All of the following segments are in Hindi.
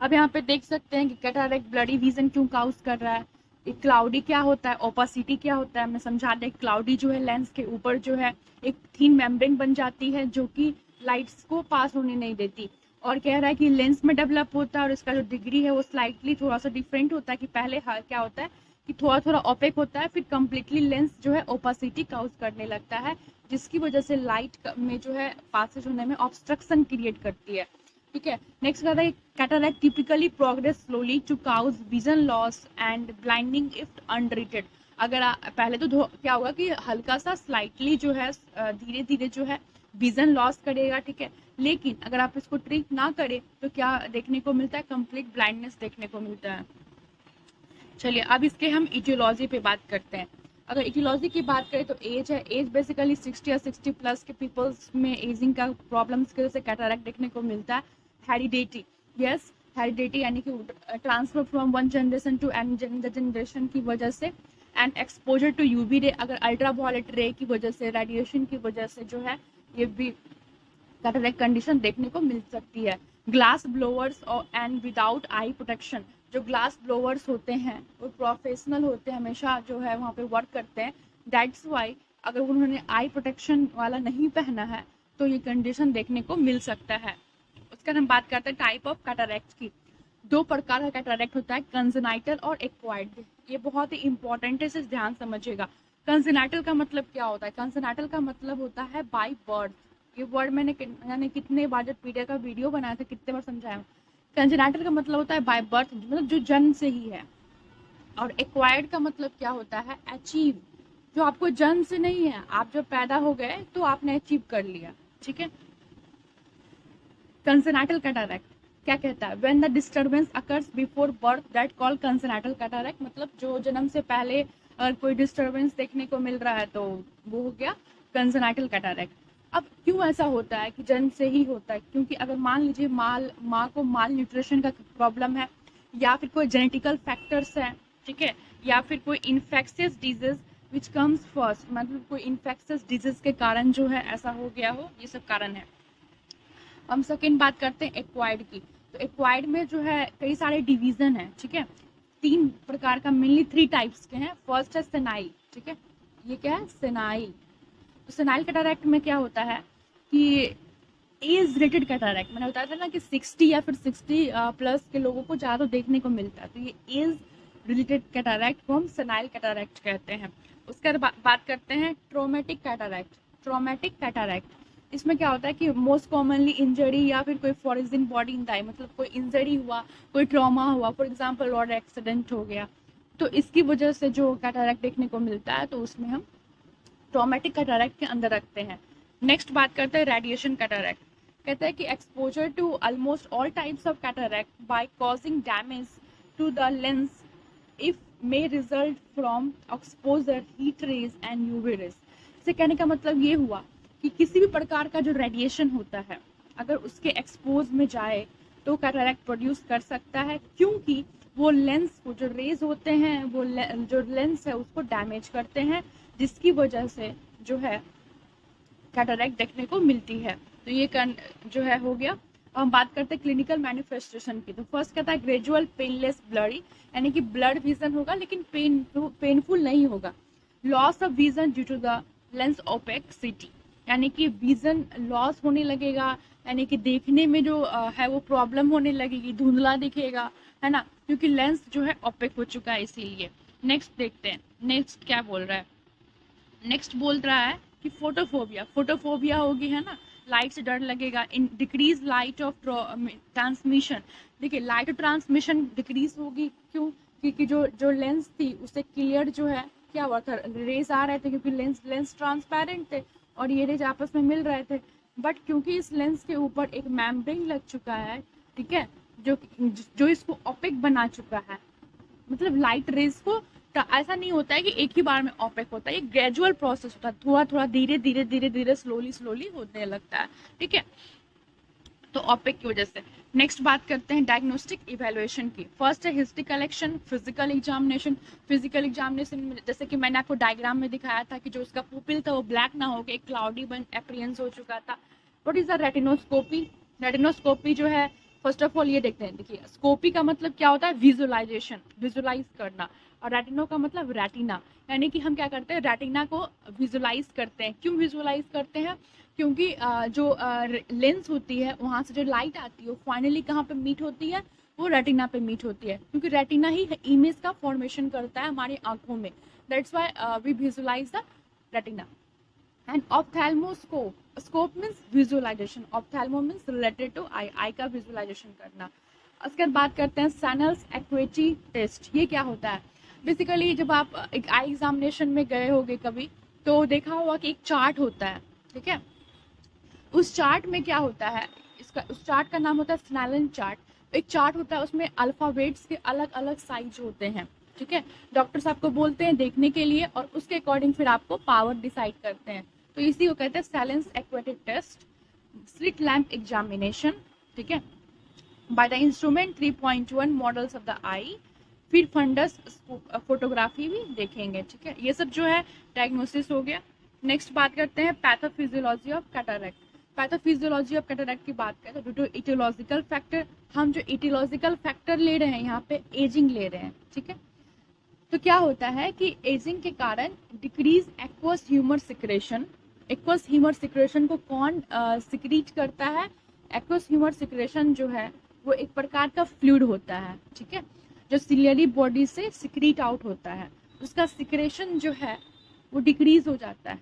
अब यहाँ पे देख सकते हैं कि कैटरैक्ट ब्लडी विजन क्यों काउज कर रहा है। एक क्लाउडी क्या होता है, ओपासिटी क्या होता है, मैं समझा दें। क्लाउडी जो है लेंस के ऊपर जो है एक थीन मेम्ब्रेन बन जाती है जो कि लाइट्स को पास होने नहीं देती, और कह रहा है कि लेंस में डेवलप होता है और इसका जो डिग्री है वो स्लाइटली थोड़ा सा डिफरेंट होता है, कि पहले क्या होता है कि थोड़ा थोड़ा ओपेक होता है, फिर कंप्लीटली लेंस जो है ओपासिटी काउज करने लगता है, जिसकी वजह से लाइट में जो है पासेज होने में ऑब्स्ट्रक्शन क्रिएट करती है। ठीक है, नेक्स्ट कहता है cataract typically progress slowly to cause vision loss and blinding if untreated. अगर पहले तो क्या होगा कि हल्का सा स्लाइटली जो है धीरे धीरे जो है विजन लॉस करेगा, ठीक है, लेकिन अगर आप इसको ट्रीट ना करें तो क्या देखने को मिलता है, कंप्लीट ब्लाइंडनेस देखने को मिलता है। चलिए अब इसके हम इटियोलॉजी पे बात करते हैं। अगर इटियोलॉजी की बात करें तो एज है, एज बेसिकली 60 या 60 प्लस के पीपल्स में एजिंग का प्रॉब्लम्स की वजह से कैटरैक्ट देखने को मिलता है। हेरिडिटी, यस, हेरिडिटी यानी कि transfer from one generation to another generation की वजह से, and exposure to UV ray, अगर अल्ट्रावायलेट रे की वजह से, रेडिएशन की वजह से जो है ये भी कैटरैक्ट कंडीशन देखने को मिल सकती है। ग्लास ब्लोअर्स और एंड विदाउट आई प्रोटेक्शन, जो ग्लास ब्लोअर्स होते हैं वो प्रोफेशनल होते हैं, हमेशा जो है वहाँ पे वर्क करते हैं, दैट्स वाई अगर उन्होंने आई प्रोटेक्शन वाला नहीं पहना है तो ये कंडीशन देखने को मिल सकता है। उसके बाद हम बात करते हैं टाइप ऑफ कैटरैक्ट की। दो प्रकार का कैटरैक्ट होता है, कंजेनाइटल और एक्वायर्ड। ये बहुत ही इंपॉर्टेंट है, इसे ध्यान समझिएगा। कंजेनाइटल का मतलब क्या होता है, कंजेनाइटल का मतलब होता है बाय बर्थ। ये वर्ड मैंने कितने बार जब पीडिया का वीडियो बनाया था कितने बार समझाया। कंजेनाइटल का मतलब होता है बाय बर्थ, मतलब जो जन्म से ही है। और एक्वायर्ड का मतलब क्या होता है, अचीव, जो आपको जन्म से नहीं है, आप जब पैदा हो गए तो आपने अचीव कर लिया। ठीक है, कंजेनाइटल कैटरैक्ट क्या कहता है, when the disturbance occurs before birth that call congenital cataract, मतलब जो जन्म से पहले अगर कोई डिस्टर्बेंस देखने को मिल रहा है तो वो हो गया कंजेनाइटल कैटरैक्ट। अब क्यों ऐसा होता है कि जन्म से ही होता है, क्योंकि अगर मान लीजिए माँ को माल न्यूट्रिशन का प्रॉब्लम है, या फिर कोई जेनेटिकल फैक्टर्स है, ठीक है, या फिर कोई infectious disease which comes first, मतलब कोई इन्फेक्शियस डिजीज के कारण जो है ऐसा हो गया हो, ये सब कारण है। हम सेकेंड बात करते हैं एक्वायर्ड की। तो एक्वायर्ड में जो है कई सारे डिवीजन है, ठीक है, तीन प्रकार का, मेनली 3 टाइप्स के हैं। फर्स्ट है सेनाइल, ठीक है, ये क्या है, सेनाइल। तो सेनाइल कैटरैक्ट में क्या होता है कि एज रिलेटेड कैटरैक्ट, मैंने बताया था ना कि 60 या फिर 60 प्लस के लोगों को ज़्यादा देखने को मिलता है, तो ये एज रिलेटेड कैटरैक्ट को हम सेनाइल कैटरैक्ट कहते हैं। उसके बाद बात करते हैं ट्रोमेटिक कैटरैक्ट। ट्रोमेटिक कैटरैक्ट, इसमें क्या होता है कि मोस्ट कॉमनली इंजरी या फिर कोई फॉरिजन बॉडी इन दाई, मतलब कोई इंजरी हुआ, कोई ट्रॉमा हुआ, फॉर एग्जाम्पल रोड एक्सीडेंट हो गया, तो इसकी वजह से जो कैटरैक्ट देखने को मिलता है तो उसमें हम ट्रॉमेटिक कैटरैक्ट के अंदर रखते हैं। नेक्स्ट बात करते हैं रेडिएशन कैटरैक्ट। कहता है कि exposure to almost all types of cataract by causing damage to the lens if may result from exposure heat rays and UV rays. इसे कहने का मतलब ये हुआ कि किसी भी प्रकार का जो रेडिएशन होता है अगर उसके एक्सपोज में जाए तो कैटरैक्ट प्रोड्यूस कर सकता है, क्योंकि वो लेंस को जो रेज होते हैं वो जो लेंस है उसको डैमेज करते हैं, जिसकी वजह से जो है कैटरैक्ट देखने को मिलती है। तो ये जो है हो गया। अब हम बात करते हैं क्लिनिकल मैनिफेस्टेशन की। तो फर्स्ट कहता है ग्रेजुअल पेनलेस ब्लडी, यानी कि ब्लड विजन होगा लेकिन पेनफुल नहीं होगा। Loss of vision due to the lens opacity, यानी कि विजन लॉस होने लगेगा, यानी कि देखने में जो है वो प्रॉब्लम होने लगेगी, धुंधला दिखेगा, है ना, क्योंकि लेंस जो है ओपेक हो चुका है इसीलिए। नेक्स्ट देखते हैं, नेक्स्ट क्या बोल रहा है। नेक्स्ट बोल रहा है कि फोटोफोबिया, फोटोफोबिया होगी, है ना, लाइट से डर लगेगा। In decrease light of transmission, देखिए लाइट ट्रांसमिशन डिक्रीज होगी, क्यों, क्योंकि जो लेंस थी उससे क्लियर जो है क्या हुआ था, रेज आ रहे थे, क्योंकि लेंस ट्रांसपेरेंट थे और ये रेज आपस में मिल रहे थे। बट क्योंकि इस लेंस के ऊपर एक मेम्ब्रेन लग चुका है, ठीक है, जो इसको ओपेक बना चुका है, मतलब लाइट रेज को ऐसा नहीं होता है कि एक ही बार में ओपेक होता है, ये ग्रेजुअल प्रोसेस होता है, थोड़ा थोड़ा धीरे धीरे धीरे धीरे स्लोली स्लोली होने लगता है, ठीक है, तो ओपेक की वजह से। नेक्स्ट बात करते हैं डायग्नोस्टिक इवैल्यूएशन की। फर्स्ट है history collection, physical examination. Physical examination में जैसे कि मैंने आपको डायग्राम में दिखाया था कि जो उसका पुपिल था वो ब्लैक ना होकर एक क्लाउडी बन अपीयरेंस हो चुका था। What is the retinoscopy, retinoscopy जो है फर्स्ट ऑफ ऑल ये देखते हैं, देखिए स्कोपी का मतलब क्या होता है, विजुअलाइजेशन, विजुअलाइज करना, और रेटिनो का मतलब रेटिना, यानी कि हम क्या करते हैं, रेटिना को विजुअलाइज करते हैं। क्यों विजुअलाइज करते हैं, क्योंकि जो लेंस होती है वहाँ से जो लाइट आती है वो फाइनली कहाँ पे मीट होती है, वो रेटिना पे मीट होती है, क्योंकि रेटिना ही इमेज का फॉर्मेशन करता है हमारी आंखों में, that's why we visualize the retina. And ophthalmoscope, scope means visualization, ophthalmo means related to eye, eye का विजुअलाइजेशन करना। उसके बाद बात करते हैं सैनल्स एक्वेटी टेस्ट, ये क्या होता है। बेसिकली जब आप एक आई एग्जामिनेशन में गए होगे कभी, तो देखा होगा कि एक चार्ट होता है, ठीक है, उस चार्ट में क्या होता है, इसका उस चार्ट का नाम होता है स्नेलन चार्ट। एक चार्ट होता है, उसमें अल्फाबेट्स के अलग अलग साइज होते हैं, ठीक है, डॉक्टर्स आपको बोलते हैं देखने के लिए, और उसके अकॉर्डिंग फिर आपको पावर डिसाइड करते हैं, तो इसी को कहते हैं सैलेंस एक्वेटेड टेस्ट, स्लिट लैम्प एग्जामिनेशन, ठीक है, by the instrument 3.1 models of the eye, फिर फंडस फोटोग्राफी भी देखेंगे, ठीक है, ये सब जो है डायग्नोसिस हो गया। नेक्स्ट बात करते हैं pathophysiology of cataract. Pathophysiology of cataract की बात करें तो ड्यू टू इटियोलॉजिकल फैक्टर, हम जो इटियोलॉजिकल फैक्टर ले रहे हैं यहाँ पे एजिंग ले रहे हैं, ठीक है, तो क्या होता है कि एजिंग के कारण decrease aqueous humour secretion. Aqueous humour secretion को कौन सिक्रीट करता है, एक्वस ह्यूमर सिक्रेशन जो है वो एक प्रकार का फ्लूइड होता है, ठीक है, जो सिलियरी बॉडी से सिक्रीट आउट होता है, उसका सिक्रेशन जो है वो डिक्रीज हो जाता है,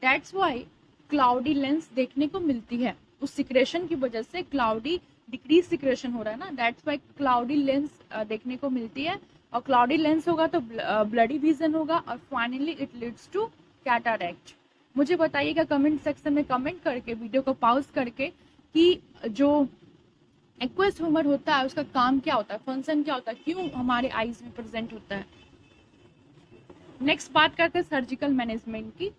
दैट्स वाई क्लाउडी लेंस देखने को मिलती है, उस सिक्रेशन की वजह से क्लाउडी डिक्रीज सिक्रेशन हो रहा है ना, दैट्स वाई क्लाउडी लेंस देखने को मिलती है, और क्लाउडी लेंस होगा तो ब्लडी विजन होगा, और finally it leads to cataract. मुझे बताइएगा कमेंट सेक्शन में कमेंट करके, वीडियो को पॉज करके, कि जो एक्वस ह्यूमर होता है उसका काम क्या होता है, फंक्शन क्या होता है, क्यों हमारे आईज में प्रेजेंट होता है। नेक्स्ट बात करते हैं सर्जिकल मैनेजमेंट की।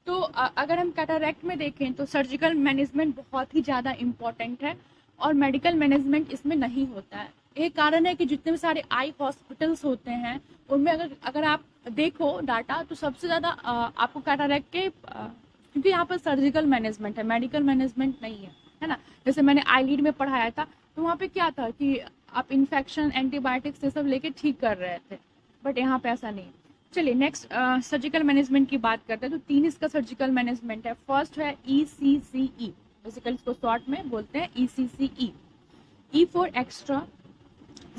तो अगर हम कैटरैक्ट में देखें तो सर्जिकल मैनेजमेंट बहुत ही ज़्यादा इम्पॉर्टेंट है, और मेडिकल मैनेजमेंट इसमें नहीं होता है। एक कारण है कि जितने भी सारे आई हॉस्पिटल्स होते हैं उनमें अगर आप देखो डाटा, तो सबसे ज़्यादा आपको कैटरैक्ट के क्योंकि यहाँ पर सर्जिकल मैनेजमेंट है, मेडिकल मैनेजमेंट नहीं है ना। जैसे मैंने आईलीड में पढ़ाया था, तो वहाँ पे क्या था कि आप इन्फेक्शन एंटीबायोटिक्स ये सब लेके ठीक कर रहे थे, बट यहाँ पे ऐसा नहीं। चलिए नेक्स्ट सर्जिकल मैनेजमेंट की बात करते हैं। तो 3 इसका सर्जिकल मैनेजमेंट है। फर्स्ट है ECCE, बेसिकली इसको शॉर्ट में बोलते हैं ECCE। E for extra,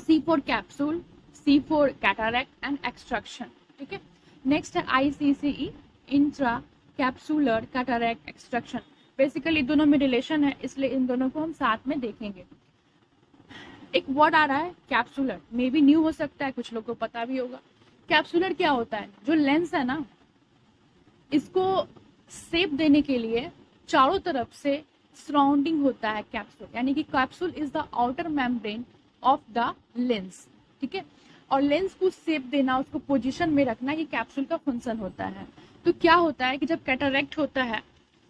C for capsule, C for cataract and extraction, ठीक है। नेक्स्ट है ICCE, intra capsular cataract extraction. Basically दोनों में रिलेशन है, इसलिए इन दोनों को हम साथ में देखेंगे। एक वर्ड आ रहा है कैप्सूलर, मे बी न्यू हो सकता है, कुछ लोगों को पता भी होगा। कैप्सूलर क्या होता है, जो लेंस है ना, इसको शेप देने के लिए चारों तरफ से सराउंडिंग होता है कैप्सूल, यानी कि capsule is the outer membrane of the lens, ठीक है, और लेंस को शेप देना, उसको पोजीशन में रखना, ये कैप्सूल का फंक्शन होता है। तो क्या होता है कि जब कैटरैक्ट होता है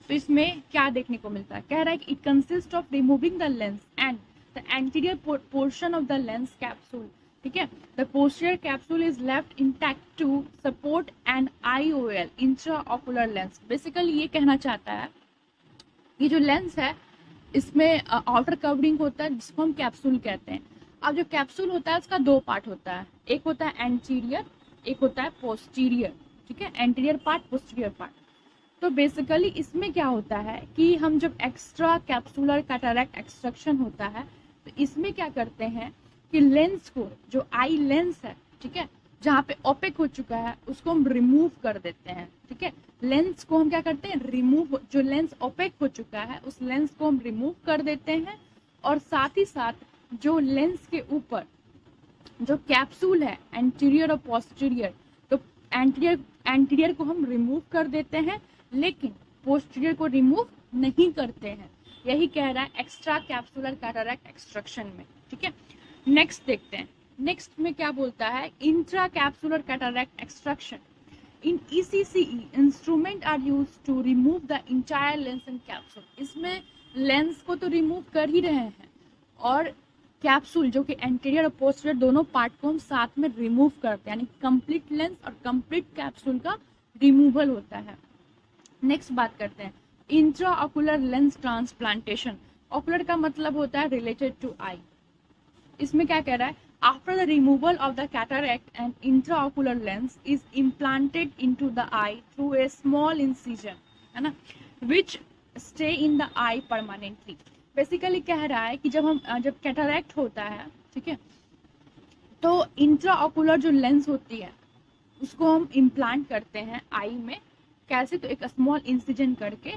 तो इसमें क्या देखने को मिलता है, कह रहा है कि it consist of removing the lens and the anterior portion of the lens capsule, ठीक है। The posterior capsule is left intact to support an IOL, intraocular lens. Basically ये कहना चाहता है, ये जो लेंस है इसमें आउटर कवरिंग होता है जिसको हम कैप्सूल कहते हैं। अब जो कैप्सूल होता है उसका 2 पार्ट होता है, एक होता है एंटीरियर, एक होता है पोस्टीरियर, ठीक है, एंटीरियर पार्ट, पोस्टीरियर पार्ट। तो बेसिकली इसमें क्या होता है कि हम जब एक्स्ट्रा कैप्सूलर कैटरैक्ट एक्सट्रैक्शन होता है तो इसमें क्या करते हैं कि लेंस को, जो आई लेंस है, ठीक है, जहाँ पे ओपेक हो चुका है उसको हम रिमूव कर देते हैं, ठीक है। लेंस को हम क्या करते हैं, रिमूव, जो लेंस ओपेक हो चुका है उस लेंस को हम रिमूव कर देते हैं, और साथ ही साथ जो लेंस के ऊपर जो कैप्सूल है एंटीरियर और पोस्टीरियर, तो एंटीरियर को हम रिमूव कर देते हैं, लेकिन पोस्टीरियर को रिमूव नहीं करते हैं। यही कह रहा है एक्स्ट्रा कैप्सूलर कैटरैक्ट एक्सट्रैक्शन में, ठीक है। नेक्स्ट देखते हैं, नेक्स्ट में क्या बोलता है, intra capsular cataract extraction. In ECCE instrument are used to remove the entire lens and capsule. इसमें लेंस को तो रिमूव कर ही रहे हैं, और कैप्सूल जो कि एंटीरियर और पोस्टीरियर दोनों पार्ट को हम साथ में रिमूव करते हैं, यानी कंप्लीट लेंस और कंप्लीट कैप्सूल का रिमूवल होता है। नेक्स्ट बात करते हैं इंट्राओकुलर लेंस ट्रांसप्लांटेशन। ऑकुलर का मतलब होता है रिलेटेड टू आई। इसमें क्या कह रहा है, after the removal of the cataract and intraocular lens is implanted into the eye through a small incision, है ना, which stay in the eye permanently. Basically कह रहा है कि जब कैटरैक्ट होता है, ठीक है, तो इंट्राऑकुलर जो लेंस होती है उसको हम इम्प्लांट करते हैं आई में। कैसे, तो एक स्मॉल इंसिजन करके,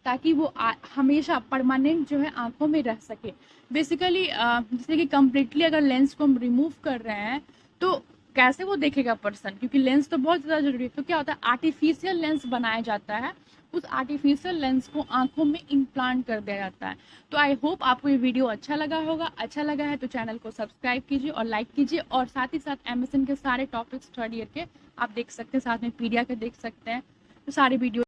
ताकि वो हमेशा परमानेंट जो है आंखों में रह सके। बेसिकली जैसे कि कम्प्लीटली अगर लेंस को हम रिमूव कर रहे हैं तो कैसे वो देखेगा पर्सन, क्योंकि लेंस तो बहुत ज़्यादा जरूरी है। तो क्या होता है, आर्टिफिशियल लेंस बनाया जाता है, उस आर्टिफिशियल लेंस को आंखों में इम्प्लांट कर दिया जाता है। तो आई होप आपको ये वीडियो अच्छा लगा होगा। अच्छा लगा है तो चैनल को सब्सक्राइब कीजिए और लाइक कीजिए, और साथ ही साथ एमएसएन के सारे टॉपिक्स थर्ड ईयर के आप देख सकते हैं, साथ में पीडिया के देख सकते हैं। तो सारी वीडियो